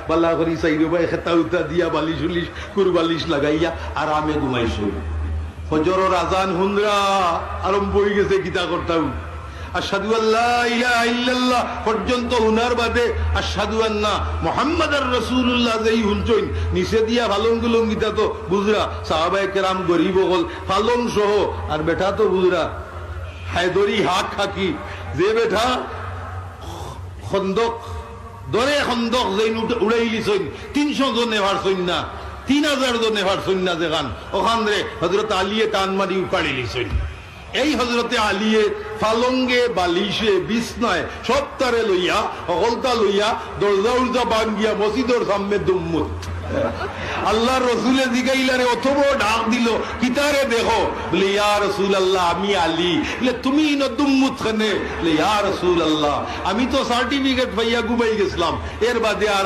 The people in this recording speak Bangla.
বালা করি চাইরো ভাই খেতা উতা দিয়া বালিশ উলিশ কুরবালিশ লাগাইয়া আরামে ঘুমাইছো। ফজরের আজান হুনরা আরম্ভ হয়ে গেছে গীতা করতাম আশহাদু আল্লা ইলাহা ইল্লাল্লাহ পর্যন্ত হুনার বাদে আশহাদু আন্না মুহাম্মাদুর রাসূলুল্লাহ যেই হুনছইন নিচে দিয়া ফালং গীতা তো বুঝরা সাহাবায়ে কেরাম গরিব হল ফালং সহ আর বেটা তো বুঝরা হায়দরি হাত খাকি যে বেটা খন্দক দরে খন্দক যেই উড়াইলিছইন 300 জন নেভারছইন না 3000 জন নেভারছইন না যেখান ওখান রে হযরত আলীয়ে টান মারি উপাড়ি লিছইন। এই হযরতে আলীয়ে ফালঙ্গে বালিশে বিছনায় সবটারে লইয়া অকলতা লইয়া দরজা উর্জা বাঙ্গিয়া মসজিদের সামনে দুম্মুত আল্লাহর রসুলে জিগাইলারে অথবা ডাক দিল কিতারে দেখো বলে ইয়া রাসূলুল্লাহ আমি আলী বলে তুমি দুম্মুত খানে বলে ইয়া রাসূলুল্লাহ আমি তো সার্টিফিকেট পাইয়া ঘুমাই গেছিলাম এর বাদে আর